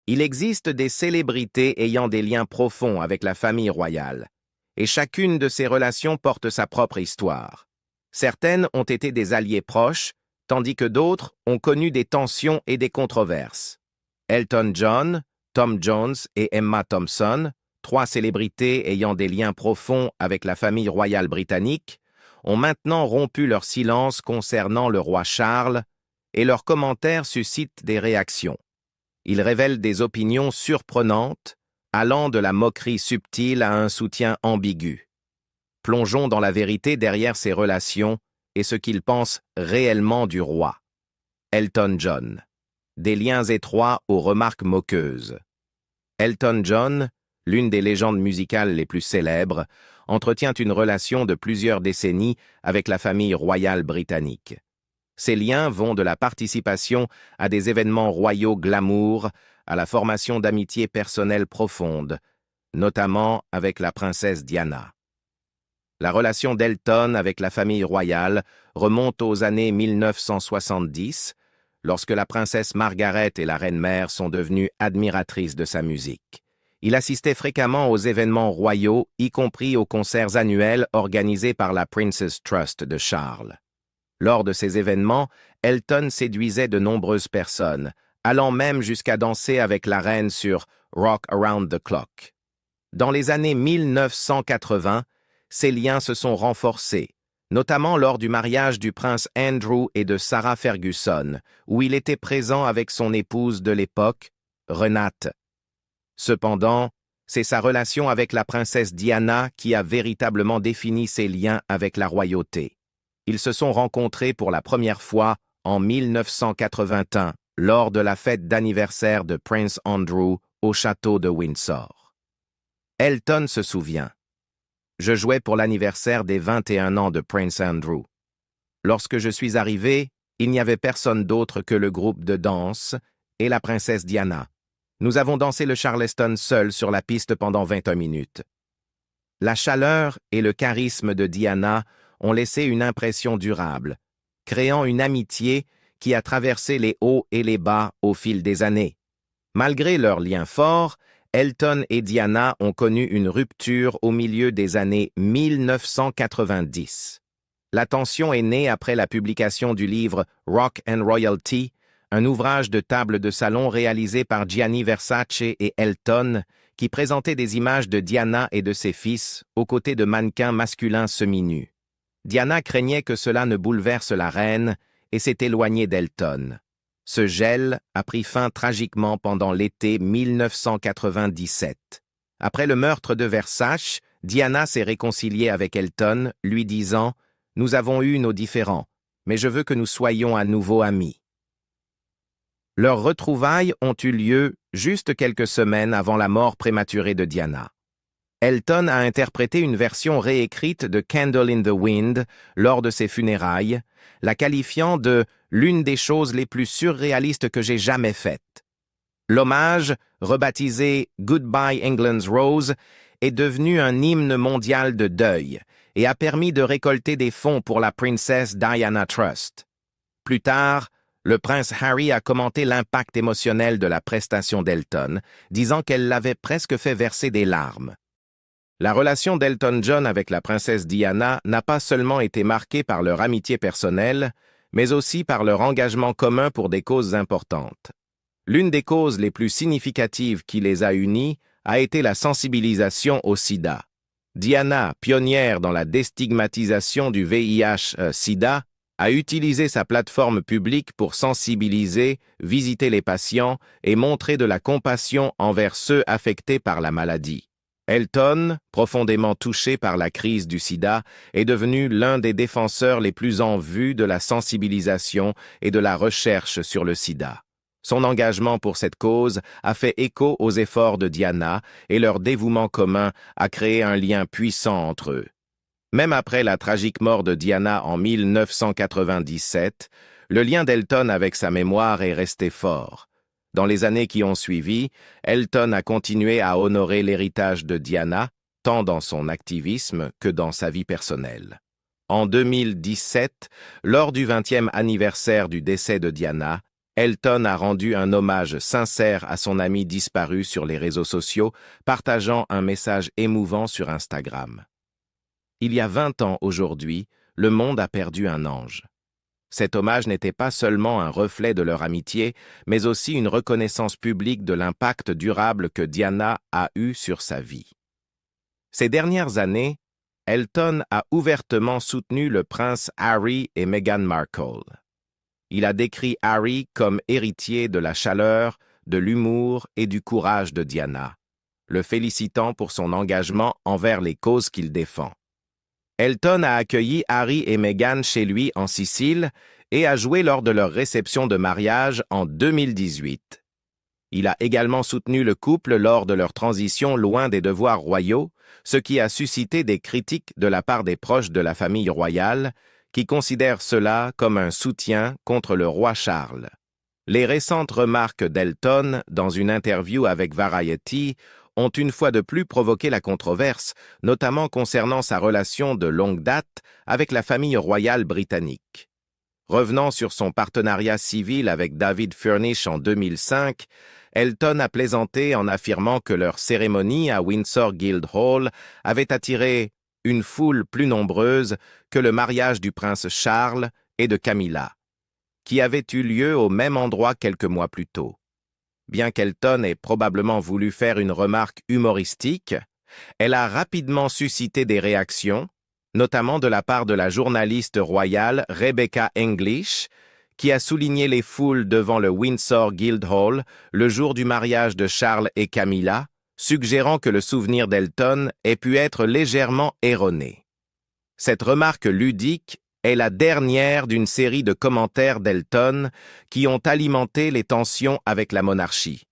Il existe des célébrités ayant des liens profonds avec la famille royale, et chacune de ces relations porte sa propre histoire. Certaines ont été des alliés proches, tandis que d'autres ont connu des tensions et des controverses. Elton John, Tom Jones et Emma Thompson, trois célébrités ayant des liens profonds avec la famille royale britannique, ont maintenant rompu leur silence concernant le roi Charles, et leurs commentaires suscitent des réactions. Ils révèlent des opinions surprenantes, allant de la moquerie subtile à un soutien ambigu. Plongeons dans la vérité derrière ces relations et ce qu'ils pensent réellement du roi. Elton John. Des liens étroits aux remarques moqueuses. Elton John, l'une des légendes musicales les plus célèbres, entretient une relation de plusieurs décennies avec la famille royale britannique. Ces liens vont de la participation à des événements royaux glamour à la formation d'amitiés personnelles profondes, notamment avec la princesse Diana. La relation d'Elton avec la famille royale remonte aux années 1970, lorsque la princesse Margaret et la reine-mère sont devenues admiratrices de sa musique. Il assistait fréquemment aux événements royaux, y compris aux concerts annuels organisés par la Prince's Trust de Charles. Lors de ces événements, Elton séduisait de nombreuses personnes, allant même jusqu'à danser avec la reine sur Rock Around the Clock. Dans les années 1980, ces liens se sont renforcés, notamment lors du mariage du prince Andrew et de Sarah Ferguson, où il était présent avec son épouse de l'époque, Renate. Cependant, c'est sa relation avec la princesse Diana qui a véritablement défini ses liens avec la royauté. Ils se sont rencontrés pour la première fois en 1981, lors de la fête d'anniversaire de Prince Andrew au château de Windsor. Elton se souvient. Je jouais pour l'anniversaire des 21 ans de Prince Andrew. Lorsque je suis arrivé, il n'y avait personne d'autre que le groupe de danse et la princesse Diana. Nous avons dansé le Charleston seul sur la piste pendant 21 minutes. La chaleur et le charisme de Diana ont laissé une impression durable, créant une amitié qui a traversé les hauts et les bas au fil des années. Malgré leurs liens forts, Elton et Diana ont connu une rupture au milieu des années 1990. La tension est née après la publication du livre Rock and Royalty, un ouvrage de table de salon réalisé par Gianni Versace et Elton, qui présentait des images de Diana et de ses fils aux côtés de mannequins masculins semi-nus. Diana craignait que cela ne bouleverse la reine et s'est éloignée d'Elton. Ce gel a pris fin tragiquement pendant l'été 1997. Après le meurtre de Versace, Diana s'est réconciliée avec Elton, lui disant « Nous avons eu nos différends, mais je veux que nous soyons à nouveau amis. » Leurs retrouvailles ont eu lieu juste quelques semaines avant la mort prématurée de Diana. Elton a interprété une version réécrite de Candle in the Wind lors de ses funérailles, la qualifiant de « l'une des choses les plus surréalistes que j'ai jamais faites ». L'hommage, rebaptisé « Goodbye England's Rose », est devenu un hymne mondial de deuil et a permis de récolter des fonds pour la Princess Diana Trust. Plus tard, le prince Harry a commenté l'impact émotionnel de la prestation d'Elton, disant qu'elle l'avait presque fait verser des larmes. La relation d'Elton John avec la princesse Diana n'a pas seulement été marquée par leur amitié personnelle, mais aussi par leur engagement commun pour des causes importantes. L'une des causes les plus significatives qui les a unis a été la sensibilisation au sida. Diana, pionnière dans la déstigmatisation du VIH-Sida, a utilisé sa plateforme publique pour sensibiliser, visiter les patients et montrer de la compassion envers ceux affectés par la maladie. Elton, profondément touché par la crise du sida, est devenu l'un des défenseurs les plus en vue de la sensibilisation et de la recherche sur le sida. Son engagement pour cette cause a fait écho aux efforts de Diana et leur dévouement commun a créé un lien puissant entre eux. Même après la tragique mort de Diana en 1997, le lien d'Elton avec sa mémoire est resté fort. Dans les années qui ont suivi, Elton a continué à honorer l'héritage de Diana, tant dans son activisme que dans sa vie personnelle. En 2017, lors du 20e anniversaire du décès de Diana, Elton a rendu un hommage sincère à son ami disparu sur les réseaux sociaux, partageant un message émouvant sur Instagram. Il y a 20 ans aujourd'hui, le monde a perdu un ange. Cet hommage n'était pas seulement un reflet de leur amitié, mais aussi une reconnaissance publique de l'impact durable que Diana a eu sur sa vie. Ces dernières années, Elton a ouvertement soutenu le prince Harry et Meghan Markle. Il a décrit Harry comme héritier de la chaleur, de l'humour et du courage de Diana, le félicitant pour son engagement envers les causes qu'il défend. Elton a accueilli Harry et Meghan chez lui en Sicile et a joué lors de leur réception de mariage en 2018. Il a également soutenu le couple lors de leur transition loin des devoirs royaux, ce qui a suscité des critiques de la part des proches de la famille royale, qui considèrent cela comme un soutien contre le roi Charles. Les récentes remarques d'Elton dans une interview avec Variety ont une fois de plus provoqué la controverse, notamment concernant sa relation de longue date avec la famille royale britannique. Revenant sur son partenariat civil avec David Furnish en 2005, Elton a plaisanté en affirmant que leur cérémonie à Windsor Guildhall avait attiré une foule plus nombreuse que le mariage du prince Charles et de Camilla, qui avait eu lieu au même endroit quelques mois plus tôt. Bien qu'Elton ait probablement voulu faire une remarque humoristique, elle a rapidement suscité des réactions, notamment de la part de la journaliste royale Rebecca English, qui a souligné les foules devant le Windsor Guildhall le jour du mariage de Charles et Camilla, suggérant que le souvenir d'Elton ait pu être légèrement erroné. Cette remarque ludique est la dernière d'une série de commentaires d'Elton qui ont alimenté les tensions avec la monarchie.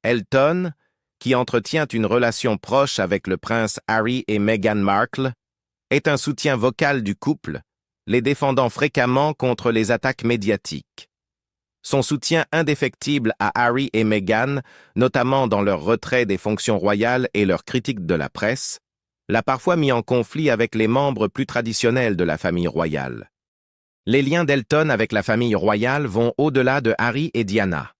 Elton, qui entretient une relation proche avec le prince Harry et Meghan Markle, est un soutien vocal du couple, les défendant fréquemment contre les attaques médiatiques. Son soutien indéfectible à Harry et Meghan, notamment dans leur retrait des fonctions royales et leur critique de la presse, l'a parfois mis en conflit avec les membres plus traditionnels de la famille royale. Les liens d'Elton avec la famille royale vont au-delà de Harry et Diana.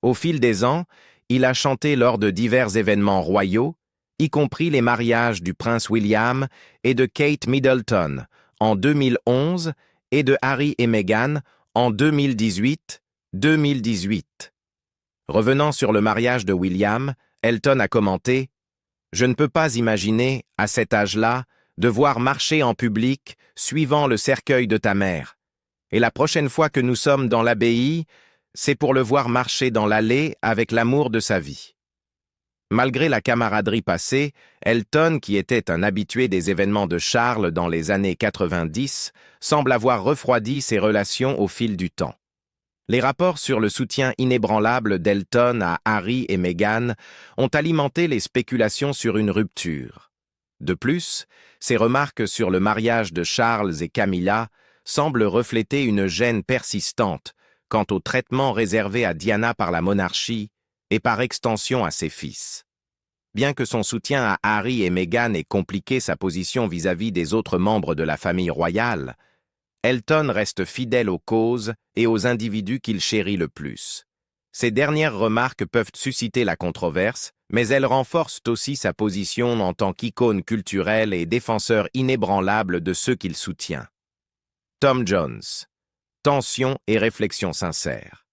Au fil des ans, il a chanté lors de divers événements royaux, y compris les mariages du prince William et de Kate Middleton en 2011 et de Harry et Meghan en 2018. Revenant sur le mariage de William, Elton a commenté « Je ne peux pas imaginer, à cet âge-là, devoir marcher en public suivant le cercueil de ta mère. Et la prochaine fois que nous sommes dans l'abbaye, c'est pour le voir marcher dans l'allée avec l'amour de sa vie. » Malgré la camaraderie passée, Elton, qui était un habitué des événements de Charles dans les années 90, semble avoir refroidi ses relations au fil du temps. Les rapports sur le soutien inébranlable d'Elton à Harry et Meghan ont alimenté les spéculations sur une rupture. De plus, ses remarques sur le mariage de Charles et Camilla semblent refléter une gêne persistante quant au traitement réservé à Diana par la monarchie et par extension à ses fils. Bien que son soutien à Harry et Meghan ait compliqué sa position vis-à-vis des autres membres de la famille royale, Elton reste fidèle aux causes et aux individus qu'il chérit le plus. Ces dernières remarques peuvent susciter la controverse, mais elles renforcent aussi sa position en tant qu'icône culturelle et défenseur inébranlable de ceux qu'il soutient. Tom Jones. Tension et réflexion sincère.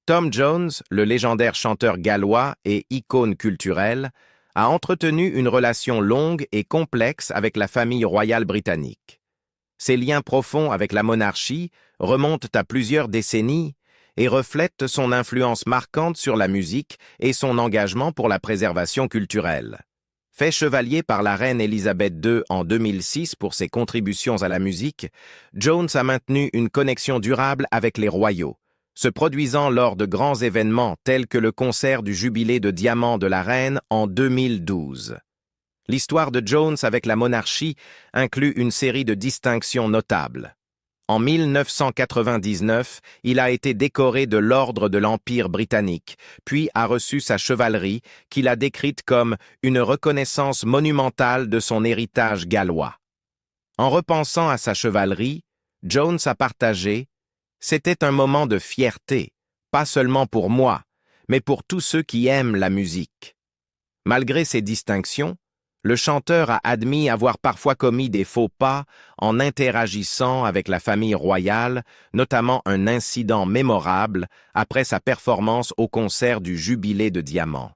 Tom Jones, le légendaire chanteur gallois et icône culturelle, a entretenu une relation longue et complexe avec la famille royale britannique. Ses liens profonds avec la monarchie remontent à plusieurs décennies et reflètent son influence marquante sur la musique et son engagement pour la préservation culturelle. Fait chevalier par la reine Élisabeth II en 2006 pour ses contributions à la musique, Jones a maintenu une connexion durable avec les royaux, se produisant lors de grands événements tels que le concert du Jubilé de diamant de la reine en 2012. L'histoire de Jones avec la monarchie inclut une série de distinctions notables. En 1999, il a été décoré de l'Ordre de l'Empire britannique, puis a reçu sa chevalerie, qu'il a décrite comme une reconnaissance monumentale de son héritage gallois. En repensant à sa chevalerie, Jones a partagé « C'était un moment de fierté pas seulement pour moi, mais pour tous ceux qui aiment la musique. Malgré ces distinctions, le chanteur a admis avoir parfois commis des faux pas en interagissant avec la famille royale, notamment un incident mémorable après sa performance au concert du Jubilé de Diamant.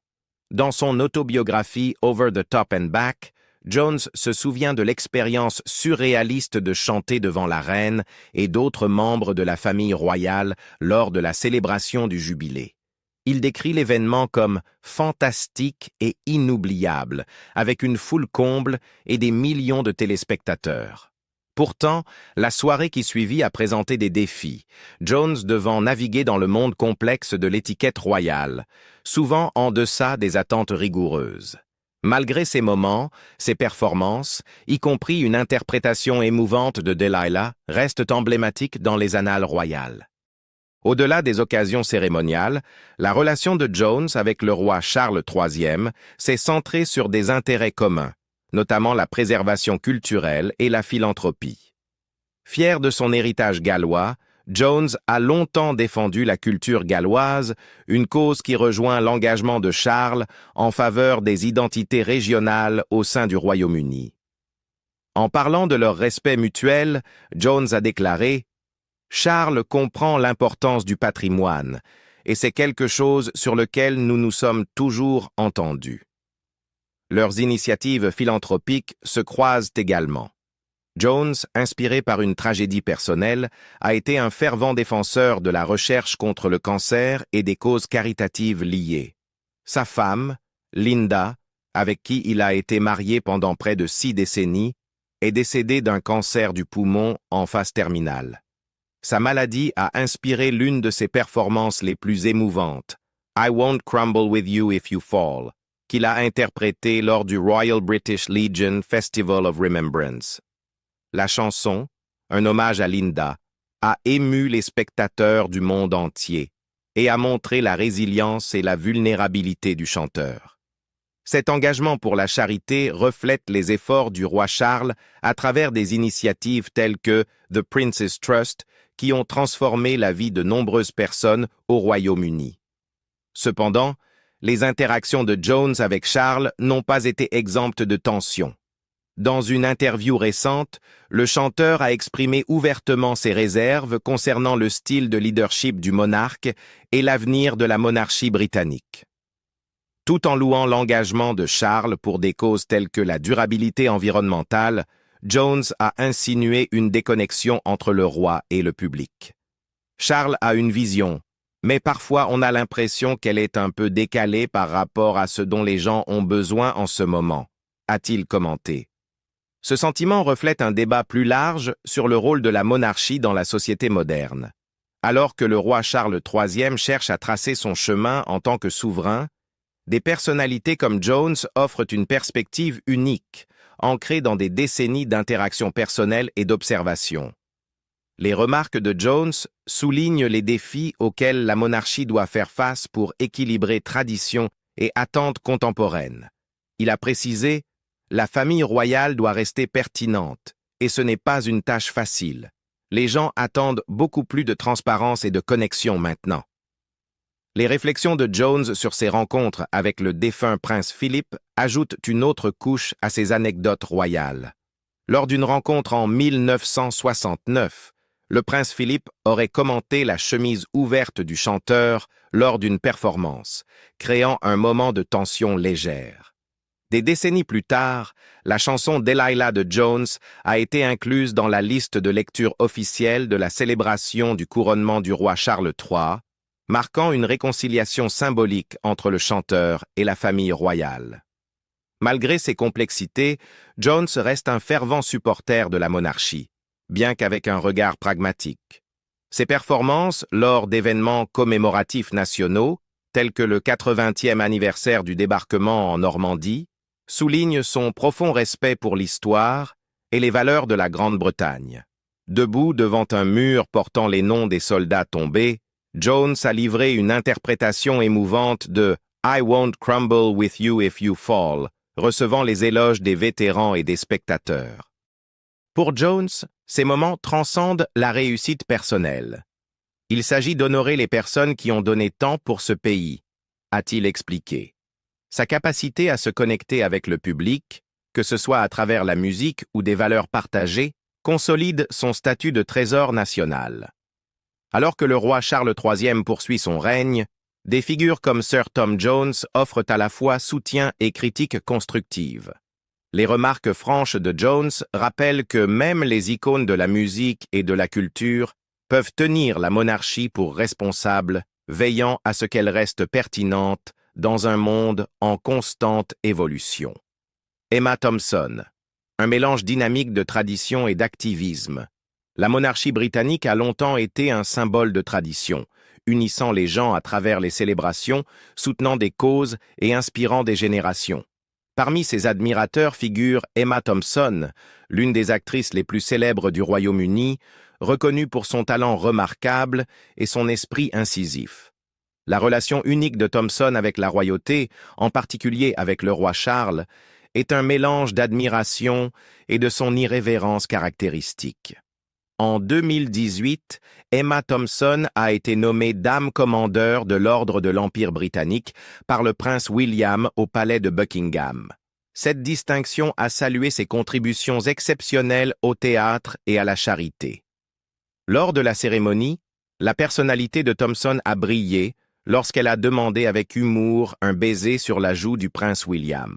Dans son autobiographie Over the Top and Back, Jones se souvient de l'expérience surréaliste de chanter devant la reine et d'autres membres de la famille royale lors de la célébration du Jubilé. Il décrit l'événement comme fantastique et inoubliable, avec une foule comble et des millions de téléspectateurs. Pourtant, la soirée qui suivit a présenté des défis, Jones devant naviguer dans le monde complexe de l'étiquette royale, souvent en deçà des attentes rigoureuses. Malgré ces moments, ses performances, y compris une interprétation émouvante de Delilah, restent emblématiques dans les annales royales. Au-delà des occasions cérémoniales, la relation de Jones avec le roi Charles III s'est centrée sur des intérêts communs, notamment la préservation culturelle et la philanthropie. Fier de son héritage gallois, Jones a longtemps défendu la culture galloise, une cause qui rejoint l'engagement de Charles en faveur des identités régionales au sein du Royaume-Uni. En parlant de leur respect mutuel, Jones a déclaré « Charles comprend l'importance du patrimoine, et c'est quelque chose sur lequel nous nous sommes toujours entendus. » Leurs initiatives philanthropiques se croisent également. Jones, inspiré par une tragédie personnelle, a été un fervent défenseur de la recherche contre le cancer et des causes caritatives liées. Sa femme, Linda, avec qui il a été marié pendant près de 6 décennies, est décédée d'un cancer du poumon en phase terminale. Sa maladie a inspiré l'une de ses performances les plus émouvantes, I Won't Crumble With You If You Fall, qu'il a interprétée lors du Royal British Legion Festival of Remembrance. La chanson, un hommage à Linda, a ému les spectateurs du monde entier et a montré la résilience et la vulnérabilité du chanteur. Cet engagement pour la charité reflète les efforts du roi Charles à travers des initiatives telles que The Prince's Trust qui ont transformé la vie de nombreuses personnes au Royaume-Uni. Cependant, les interactions de Jones avec Charles n'ont pas été exemptes de tensions. Dans une interview récente, le chanteur a exprimé ouvertement ses réserves concernant le style de leadership du monarque et l'avenir de la monarchie britannique. Tout en louant l'engagement de Charles pour des causes telles que la durabilité environnementale, Jones a insinué une déconnexion entre le roi et le public. Charles a une vision, mais parfois on a l'impression qu'elle est un peu décalée par rapport à ce dont les gens ont besoin en ce moment, a-t-il commenté. Ce sentiment reflète un débat plus large sur le rôle de la monarchie dans la société moderne. Alors que le roi Charles III cherche à tracer son chemin en tant que souverain, des personnalités comme Jones offrent une perspective unique, ancrée dans des décennies d'interactions personnelles et d'observation. Les remarques de Jones soulignent les défis auxquels la monarchie doit faire face pour équilibrer tradition et attentes contemporaines. Il a précisé « La famille royale doit rester pertinente, et ce n'est pas une tâche facile. Les gens attendent beaucoup plus de transparence et de connexion maintenant. » Les réflexions de Jones sur ses rencontres avec le défunt prince Philippe ajoutent une autre couche à ses anecdotes royales. Lors d'une rencontre en 1969, le prince Philippe aurait commenté la chemise ouverte du chanteur lors d'une performance, créant un moment de tension légère. Des décennies plus tard, la chanson Delilah de Jones a été incluse dans la liste de lecture officielle de la célébration du couronnement du roi Charles III, marquant une réconciliation symbolique entre le chanteur et la famille royale. Malgré ses complexités, Jones reste un fervent supporter de la monarchie, bien qu'avec un regard pragmatique. Ses performances, lors d'événements commémoratifs nationaux, tels que le 80e anniversaire du débarquement en Normandie, soulignent son profond respect pour l'histoire et les valeurs de la Grande-Bretagne. Debout devant un mur portant les noms des soldats tombés, Jones a livré une interprétation émouvante de « I won't crumble with you if you fall », recevant les éloges des vétérans et des spectateurs. Pour Jones, ces moments transcendent la réussite personnelle. Il s'agit d'honorer les personnes qui ont donné tant pour ce pays, a-t-il expliqué. Sa capacité à se connecter avec le public, que ce soit à travers la musique ou des valeurs partagées, consolide son statut de trésor national. Alors que le roi Charles III poursuit son règne, des figures comme Sir Tom Jones offrent à la fois soutien et critiques constructives. Les remarques franches de Jones rappellent que même les icônes de la musique et de la culture peuvent tenir la monarchie pour responsable, veillant à ce qu'elle reste pertinente dans un monde en constante évolution. Emma Thompson, un mélange dynamique de tradition et d'activisme. La monarchie britannique a longtemps été un symbole de tradition, unissant les gens à travers les célébrations, soutenant des causes et inspirant des générations. Parmi ses admirateurs figure Emma Thompson, l'une des actrices les plus célèbres du Royaume-Uni, reconnue pour son talent remarquable et son esprit incisif. La relation unique de Thompson avec la royauté, en particulier avec le roi Charles, est un mélange d'admiration et de son irrévérence caractéristique. En 2018, Emma Thompson a été nommée Dame commandeur de l'Ordre de l'Empire britannique par le prince William au palais de Buckingham. Cette distinction a salué ses contributions exceptionnelles au théâtre et à la charité. Lors de la cérémonie, la personnalité de Thompson a brillé lorsqu'elle a demandé avec humour un baiser sur la joue du prince William.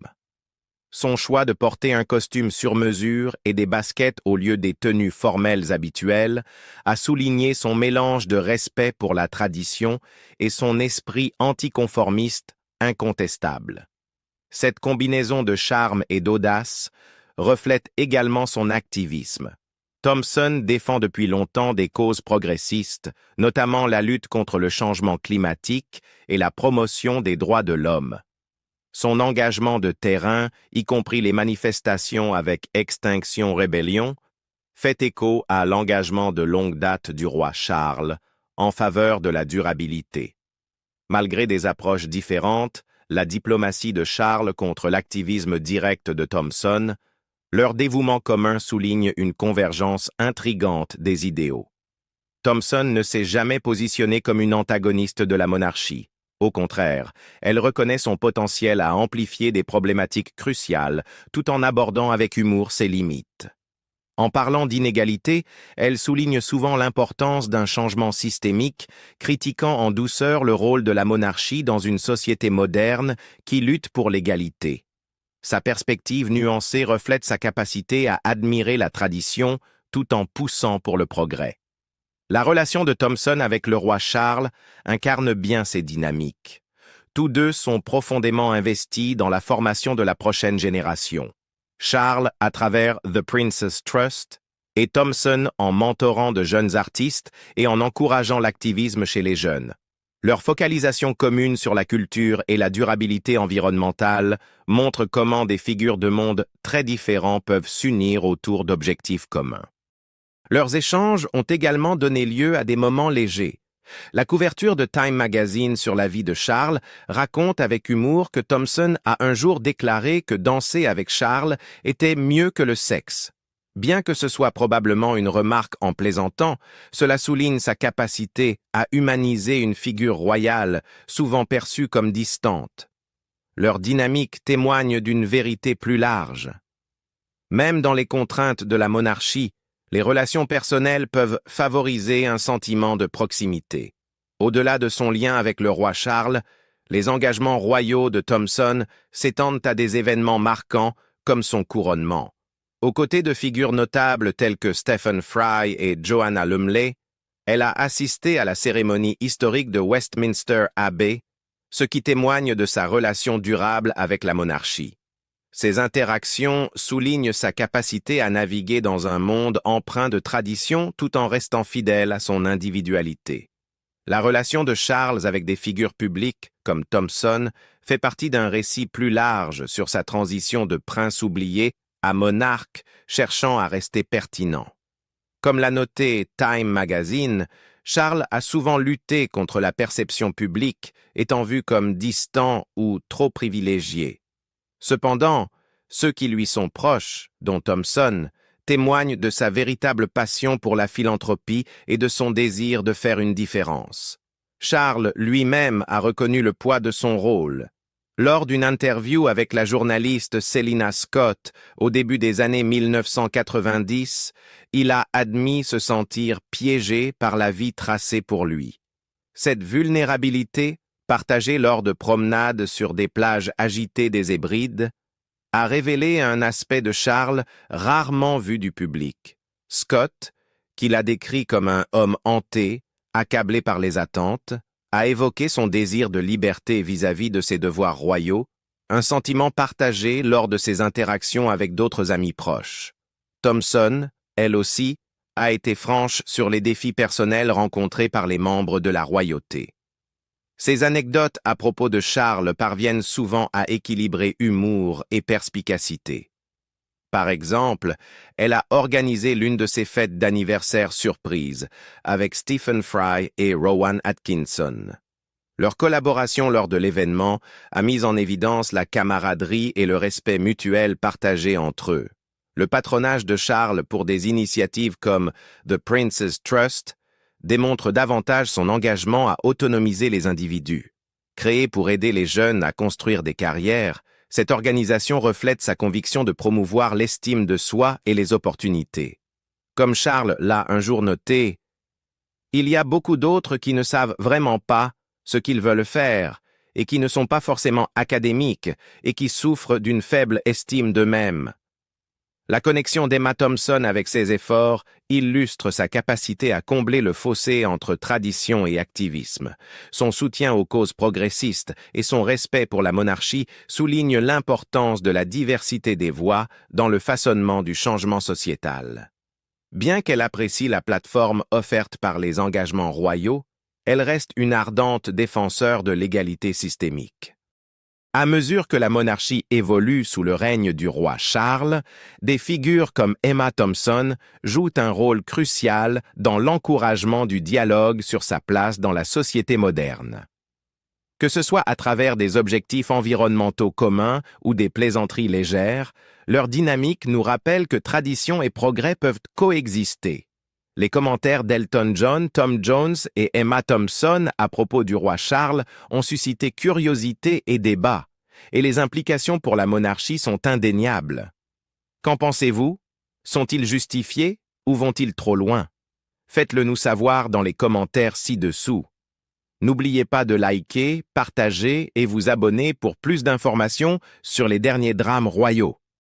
Son choix de porter un costume sur mesure et des baskets au lieu des tenues formelles habituelles a souligné son mélange de respect pour la tradition et son esprit anticonformiste incontestable. Cette combinaison de charme et d'audace reflète également son activisme. Thompson défend depuis longtemps des causes progressistes, notamment la lutte contre le changement climatique et la promotion des droits de l'homme. Son engagement de terrain, y compris les manifestations avec Extinction Rebellion, fait écho à l'engagement de longue date du roi Charles en faveur de la durabilité. Malgré des approches différentes, la diplomatie de Charles contre l'activisme direct de Thompson, leur dévouement commun souligne une convergence intrigante des idéaux. Thompson ne s'est jamais positionné comme une antagoniste de la monarchie. Au contraire, elle reconnaît son potentiel à amplifier des problématiques cruciales, tout en abordant avec humour ses limites. En parlant d'inégalité, elle souligne souvent l'importance d'un changement systémique, critiquant en douceur le rôle de la monarchie dans une société moderne qui lutte pour l'égalité. Sa perspective nuancée reflète sa capacité à admirer la tradition tout en poussant pour le progrès. La relation de Thompson avec le roi Charles incarne bien ces dynamiques. Tous deux sont profondément investis dans la formation de la prochaine génération. Charles à travers The Prince's Trust et Thompson en mentorant de jeunes artistes et en encourageant l'activisme chez les jeunes. Leur focalisation commune sur la culture et la durabilité environnementale montre comment des figures de monde très différents peuvent s'unir autour d'objectifs communs. Leurs échanges ont également donné lieu à des moments légers. La couverture de Time Magazine sur la vie de Charles raconte avec humour que Thompson a un jour déclaré que danser avec Charles était mieux que le sexe. Bien que ce soit probablement une remarque en plaisantant, cela souligne sa capacité à humaniser une figure royale, souvent perçue comme distante. Leur dynamique témoigne d'une vérité plus large. Même dans les contraintes de la monarchie, les relations personnelles peuvent favoriser un sentiment de proximité. Au-delà de son lien avec le roi Charles, les engagements royaux de Thompson s'étendent à des événements marquants comme son couronnement. Aux côtés de figures notables telles que Stephen Fry et Joanna Lumley, elle a assisté à la cérémonie historique de Westminster Abbey, ce qui témoigne de sa relation durable avec la monarchie. Ces interactions soulignent sa capacité à naviguer dans un monde empreint de traditions tout en restant fidèle à son individualité. La relation de Charles avec des figures publiques, comme Thompson, fait partie d'un récit plus large sur sa transition de prince oublié à monarque cherchant à rester pertinent. Comme l'a noté Time Magazine, Charles a souvent lutté contre la perception publique, étant vu comme distant ou trop privilégié. Cependant, ceux qui lui sont proches, dont Thompson, témoigne de sa véritable passion pour la philanthropie et de son désir de faire une différence. Charles lui-même a reconnu le poids de son rôle. Lors d'une interview avec la journaliste Selina Scott au début des années 1990, il a admis se sentir piégé par la vie tracée pour lui. Cette vulnérabilité, partagée lors de promenades sur des plages agitées des Hébrides, a révélé un aspect de Charles rarement vu du public. Scott, qui l'a décrit comme un homme hanté, accablé par les attentes, a évoqué son désir de liberté vis-à-vis de ses devoirs royaux, un sentiment partagé lors de ses interactions avec d'autres amis proches. Thompson, elle aussi, a été franche sur les défis personnels rencontrés par les membres de la royauté. Ces anecdotes à propos de Charles parviennent souvent à équilibrer humour et perspicacité. Par exemple, elle a organisé l'une de ses fêtes d'anniversaire surprise avec Stephen Fry et Rowan Atkinson. Leur collaboration lors de l'événement a mis en évidence la camaraderie et le respect mutuel partagé entre eux. Le patronage de Charles pour des initiatives comme The Prince's Trust démontre davantage son engagement à autonomiser les individus. Créée pour aider les jeunes à construire des carrières, cette organisation reflète sa conviction de promouvoir l'estime de soi et les opportunités. Comme Charles l'a un jour noté, « Il y a beaucoup d'autres qui ne savent vraiment pas ce qu'ils veulent faire et qui ne sont pas forcément académiques et qui souffrent d'une faible estime d'eux-mêmes. » La connexion d'Emma Thompson avec ses efforts illustre sa capacité à combler le fossé entre tradition et activisme. Son soutien aux causes progressistes et son respect pour la monarchie soulignent l'importance de la diversité des voix dans le façonnement du changement sociétal. Bien qu'elle apprécie la plateforme offerte par les engagements royaux, elle reste une ardente défenseur de l'égalité systémique. À mesure que la monarchie évolue sous le règne du roi Charles, des figures comme Emma Thompson jouent un rôle crucial dans l'encouragement du dialogue sur sa place dans la société moderne. Que ce soit à travers des objectifs environnementaux communs ou des plaisanteries légères, leur dynamique nous rappelle que tradition et progrès peuvent coexister. Les commentaires d'Elton John, Tom Jones et Emma Thompson à propos du roi Charles ont suscité curiosité et débat, et les implications pour la monarchie sont indéniables. Qu'en pensez-vous? Sont-ils justifiés ou vont-ils trop loin? Faites-le nous savoir dans les commentaires ci-dessous. N'oubliez pas de liker, partager et vous abonner pour plus d'informations sur les derniers drames royaux.